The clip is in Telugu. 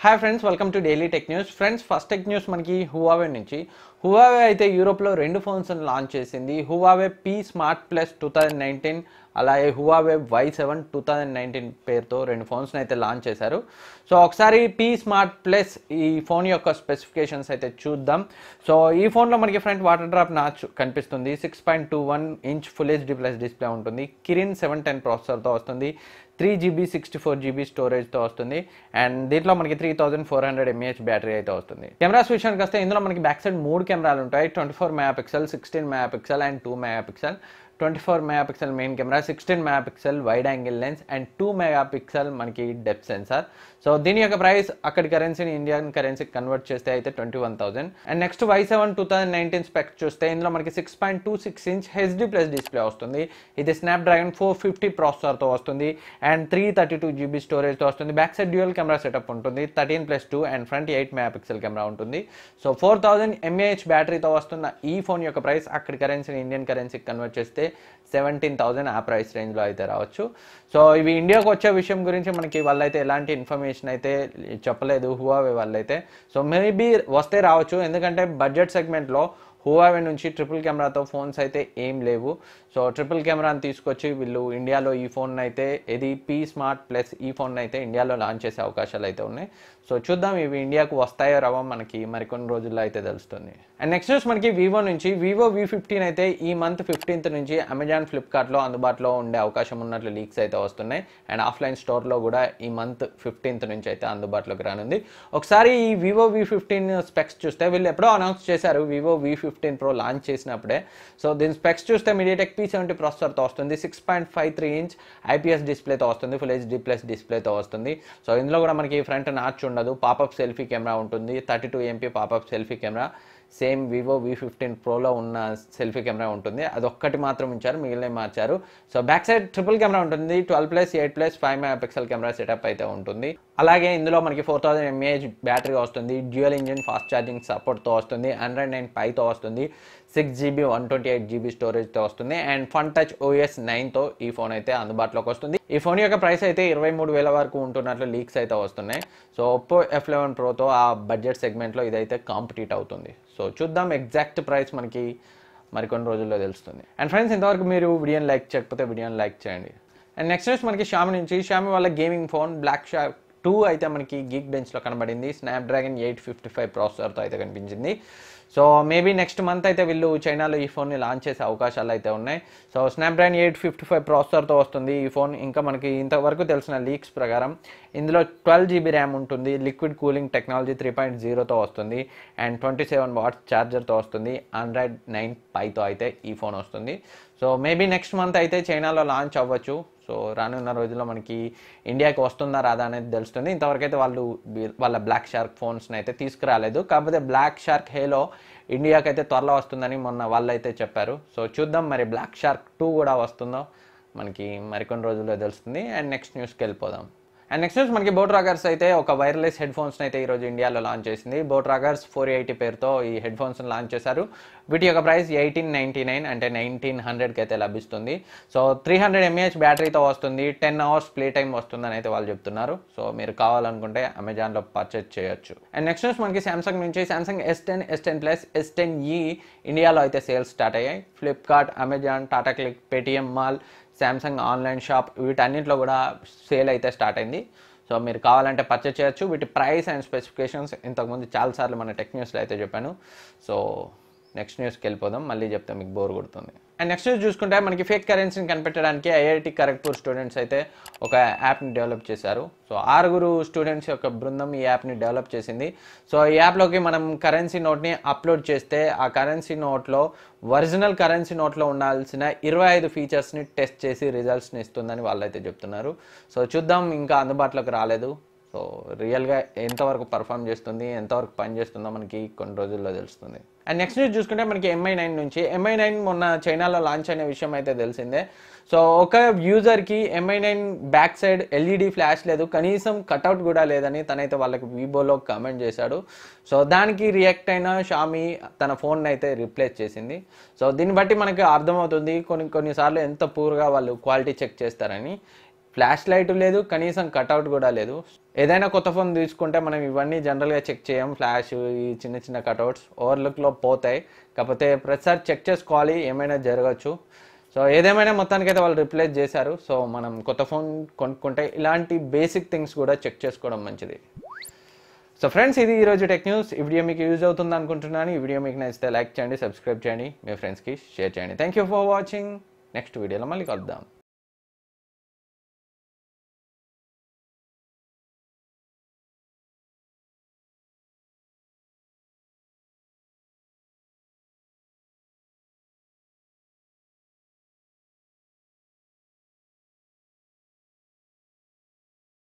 Hi friends, welcome to daily tech news. Friends, first tech news మనకి హువావే నుంచి. హువావే అయితే యూరోప్లో రెండు ఫోన్స్ లాంచ్ చేసింది. హువావే పీ స్మార్ట్ ప్లస్ 2019, అలాగే హువావే Y7 2019 పేరుతో రెండు ఫోన్స్ని అయితే లాంచ్ చేశారు. సో ఒకసారి పీ స్మార్ట్ ప్లస్ ఈ ఫోన్ యొక్క స్పెసిఫికేషన్స్ అయితే చూద్దాం. సో ఈ ఫోన్లో మనకి ఫ్రంట్ వాటర్ డ్రాప్ నాచ్ కనిపిస్తుంది. 6.21 inch full HD plus display ఉంటుంది. కిరిన్ 710 ప్రాసెసర్తో వస్తుంది. 3GB 64GB స్టోరేజ్తో వస్తుంది. అండ్ దీంట్లో మనకి 3400 mAh బ్యాటరీ అయితే వస్తుంది. కెమెరాస్ విషయానికి వస్తే ఇందులో మనకి బ్యాక్ సైడ్ 3 కెమెరాలు ఉంటాయి. 24 megapixel, 16 megapixel and 2 megapixel. 24 megapixel main camera, 16 megapixel wide angle lens and 2 megapixel మనకి డెప్త్ సెన్సార్. సో దీని యొక్క ప్రైస్ అక్కడి కరెన్సీని ఇండియన్ కరెన్సీకి కన్వర్ట్ చేస్తే అయితే 21,000. అండ్ నెక్స్ట్ Y7 2019 స్పెక్స్ చూస్తే ఇందులో మనకి 6.26 ఇంచ్ హెచ్డి ప్లస్ డిస్ప్లే వస్తుంది. ఇది స్నాప్డ్రాగన్ 450 ప్రాసెసర్తో వస్తుంది అండ్ 332GB స్టోరేజ్తో వస్తుంది. Back side dual camera setup ఉంటుంది. 13+2 అండ్ ఫ్రంట్ 8 మెగాపిక్సెల్ కెమెరా ఉంటుంది. సో 4000 mAh బ్యాటరీతో వస్తున్న ఈ ఫోన్ యొక్క ప్రైస్ అక్కడి కరెన్సీని ఇండియన్ కరెన్సీకి కన్వర్ట్ చేస్తే 17,000 ఆ ప్రైస్ రేంజ్లో అయితే రావచ్చు. సో ఇవి ఇండియాకు వచ్చే విషయం గురించి మనకి వాళ్ళైతే ఎలాంటి ఇన్ఫర్మేషన్ అయితే చెప్పలేదు హువావే వాళ్ళైతే. సో మేబీ వస్తే రావచ్చు, ఎందుకంటే బడ్జెట్ సెగ్మెంట్లో హువావే నుంచి ట్రిపుల్ కెమెరాతో ఫోన్స్ అయితే ఏం లేవు. సో ట్రిపుల్ కెమెరాని తీసుకొచ్చి వీళ్ళు ఇండియాలో ఈ ఫోన్ అయితే ఇది పీ స్మార్ట్ ప్లస్ ఈ ఫోన్ అయితే ఇండియాలో లాంచ్ చేసే అవకాశాలు అయితే ఉన్నాయి. సో చూద్దాం ఇవి ఇండియాకు వస్తాయో రావో మనకి మరికొన్ని రోజుల్లో అయితే తెలుస్తుంది. అండ్ నెక్స్ట్ న్యూస్ మనకి వివో నుంచి. వివో V15 అయితే ఈ మంత్ 15th నుంచి అమెజాన్, ఫ్లిప్కార్ట్లో అందుబాటులో ఉండే అవకాశం ఉన్నట్లు లీక్స్ అయితే వస్తున్నాయి. అండ్ ఆఫ్లైన్ స్టోర్లో కూడా ఈ మంత్ 15th నుంచి అయితే అందుబాటులోకి రానుంది. ఒకసారి ఈ వివో V15 స్పెక్స్ చూస్తే వీళ్ళు ఎప్పుడో అనౌన్స్ చేశారు వివో V15 Pro లాంచ్ చేసినప్పుడే. సో దీని స్పెక్స్ చూస్తే మీడియాటెక్ P70 ప్రాసెసర్తో వస్తుంది. 6.53 ఇంచ్ IPS డిస్ప్లేతో వస్తుంది. ఫుల్ హెచ్డి ప్లస్ డిస్ప్లేతో వస్తుంది. సో ఇందులో కూడా మనకి ఫ్రంట్ నాచ్ ఉండదు. పాపప్ సెల్ఫీ కెమెరా ఉంటుంది. 32 MP popup selfie camera same Vivo V15 Proలో ఉన్న సెల్ఫీ కెమెరా ఉంటుంది. అదొక్కటి మాత్రం ఉంచారు, మిగిలినవి మార్చారు. So back side triple camera ఉంటుంది. 12+, 8+, 5 మెగాపిక్సెల్ కెమెరా సెటప్ అయితే ఉంటుంది. అలాగే ఇందులో మనకి 4000 mAh బ్యాటరీ వస్తుంది. డ్యూయల్ ఇంజిన్ ఫాస్ట్ ఛార్జింగ్ సపోర్ట్తో వస్తుంది. Android 9 Pieతో వస్తుంది. 6GB 128GB స్టోరేజ్తో వస్తుంది. అండ్ ఫన్ టచ్ OS 9తో ఈ ఫోన్ అయితే అందుబాటులోకి వస్తుంది. ఈ ఫోన్ యొక్క ప్రైస్ అయితే 23,000 వరకు ఉంటున్నట్లు లీక్స్ అయితే వస్తున్నాయి. సో ఒప్పో F11 Proతో ఆ బడ్జెట్ సెగ్మెంట్లో ఇదైతే కాంపిటీట్ అవుతుంది. సో చూద్దాం, ఎగ్జాక్ట్ ప్రైస్ మనకి మరికొన్ని రోజుల్లో తెలుస్తుంది. అండ్ ఫ్రెండ్స్, ఇంతవరకు మీరు వీడియోని లైక్ చేయకపోతే వీడియోని లైక్ చేయండి. అండ్ నెక్స్ట్ న్యూస్ మనకి షామి నుంచి. షామి వాళ్ళ గేమింగ్ ఫోన్ బ్లాక్ షార్క్ 2 అయితే మనకి గీక్ బెంచ్లో కనబడింది. స్నాప్డ్రాగన్ 855 ప్రాసెసర్తో అయితే కనిపించింది. సో మేబీ నెక్స్ట్ మంత్ అయితే వీళ్ళు చైనాలో ఈ ఫోన్ని లాంచ్ చేసే అవకాశాలు అయితే ఉన్నాయి. సో స్నాప్డ్రాగన్ 855 ప్రాసెసర్తో వస్తుంది ఈ ఫోన్. ఇంకా మనకి ఇంతవరకు తెలిసిన లీక్స్ ప్రకారం ఇందులో 12GB ర్యామ్ ఉంటుంది. లిక్విడ్ కూలింగ్ టెక్నాలజీ 3.0తో వస్తుంది. అండ్ 27 వాట్స్ ఛార్జర్తో వస్తుంది. Android 9 Pieతో అయితే ఈ ఫోన్ వస్తుంది. సో మేబీ నెక్స్ట్ మంత్ అయితే చైనాలో లాంచ్ అవ్వచ్చు. సో రానున్న రోజుల్లో మనకి ఇండియాకి వస్తుందా రాదా అనేది తెలుస్తుంది. ఇంతవరకు అయితే వాళ్ళ బ్లాక్ షార్క్ ఫోన్స్ని అయితే తీసుకురాలేదు. కాకపోతే బ్లాక్ షార్క్ హేలో ఇండియాకి అయితే త్వరలో వస్తుందని మొన్న వాళ్ళు అయితే చెప్పారు. సో చూద్దాం మరి బ్లాక్ షార్క్ 2 కూడా వస్తుందో మనకి మరికొన్ని రోజుల్లో తెలుస్తుంది. అండ్ నెక్స్ట్ న్యూస్కి వెళ్ళిపోదాం. అండ్ నెక్స్ట్ న్యూస్ మనకి బోట్రాగర్స్ అయితే ఒక వైర్లెస్ హెడ్ ఫోన్స్ని అయితే ఈరోజు ఇండియాలో లాంచ్ చేసింది. బోట్రాగర్స్ 480 పేరుతో ఈ హెడ్ ఫోన్స్ని లాంచ్ చేశారు. వీటి యొక్క ప్రైస్ 1899 అంటే 1900కి అయితే లభిస్తుంది. సో 300 mAh బ్యాటరీతో వస్తుంది. 10 hours ప్లే టైం వస్తుందని అయితే వాళ్ళు చెప్తున్నారు. సో మీరు కావాలనుకుంటే అమెజాన్లో పర్చేజ్ చేయొచ్చు. అండ్ నెక్స్ట్ న్యూస్ మనకి సామ్సంగ్ నుంచి. Samsung S10, S10 Plus, S10e ఇండియాలో అయితే సేల్స్ స్టార్ట్ అయ్యాయి. Flipkart, Amazon, Tata Cliq, Paytm mall, Samsung online shop వీటన్నింటిలో కూడా సేల్ అయితే స్టార్ట్ అయింది. సో మీరు కావాలంటే పర్చేజ్ చేయొచ్చు. వీటి ప్రైస్ అండ్ స్పెసిఫికేషన్స్ ఇంతకుముందు చాలాసార్లు మన టెక్ న్యూస్లో అయితే చెప్పాను. సో నెక్స్ట్ న్యూస్కి వెళ్ళిపోదాం, మళ్ళీ చెప్తే మీకు బోర్ కొడుతుంది. అండ్ నెక్స్ట్ న్యూస్ చూసుకుంటే మనకి ఫేక్ కరెన్సీని కనిపెట్టడానికి IIT ఖరగ్పూర్ స్టూడెంట్స్ అయితే ఒక యాప్ని డెవలప్ చేశారు. సో 6 స్టూడెంట్స్ యొక్క బృందం ఈ యాప్ని డెవలప్ చేసింది. సో ఈ యాప్లోకి మనం కరెన్సీ నోట్ని అప్లోడ్ చేస్తే ఆ కరెన్సీ నోట్లో ఒరిజినల్ కరెన్సీ నోట్లో ఉండాల్సిన 25 ఫీచర్స్ని టెస్ట్ చేసి రిజల్ట్స్ని ఇస్తుందని వాళ్ళైతే చెప్తున్నారు. సో చూద్దాం, ఇంకా అందుబాటులోకి రాలేదు. సో రియల్గా ఎంతవరకు పర్ఫామ్ చేస్తుంది, ఎంతవరకు పని చేస్తుందో మనకి కొన్ని రోజుల్లో తెలుస్తుంది. అండ్ నెక్స్ట్ న్యూస్ చూసుకుంటే మనకి MI9 నుంచి. MI9 మొన్న చైనాలో లాంచ్ అయిన విషయం అయితే తెలిసిందే. సో ఒక యూజర్కి MI9 back side LED flash లేదు, కనీసం కట్అవుట్ కూడా లేదని తనైతే వాళ్ళకి వీబోలో కామెంట్ చేశాడు. సో దానికి రియాక్ట్ అయిన షామీ తన ఫోన్ అయితే రీప్లేస్ చేసింది. సో దీన్ని బట్టి మనకి అర్థమవుతుంది కొన్నిసార్లు ఎంత పూర్గా వాళ్ళు క్వాలిటీ చెక్ చేస్తారని. ఫ్లాష్ లైట్ లేదు, కనీసం కట్అవుట్ కూడా లేదు. ఏదైనా కొత్త ఫోన్ తీసుకుంటే మనం ఇవన్నీ జనరల్గా చెక్ చేయం, ఫ్లాష్ ఈ చిన్న చిన్న కట్అవుట్స్ ఓవర్లుక్లో పోతాయి. కాకపోతే ప్రతిసారి చెక్ చేసుకోవాలి, ఏమైనా జరగచ్చు. సో ఏదేమైనా మొత్తానికైతే వాళ్ళు రిప్లేస్ చేశారు. సో మనం కొత్త ఫోన్ కొనుక్కుంటే ఇలాంటి బేసిక్ థింగ్స్ కూడా చెక్ చేసుకోవడం మంచిది. సో ఫ్రెండ్స్, ఇది ఈరోజు టెక్ న్యూస్. ఈ వీడియో మీకు యూజ్ అవుతుంది అనుకుంటున్నాను. ఈ వీడియో మీకు నచ్చితే లైక్ చేయండి, సబ్స్క్రైబ్ చేయండి, మీ ఫ్రెండ్స్కి షేర్ చేయండి. Thank you for watching. Next వీడియోలో మళ్ళీ కలుద్దాం.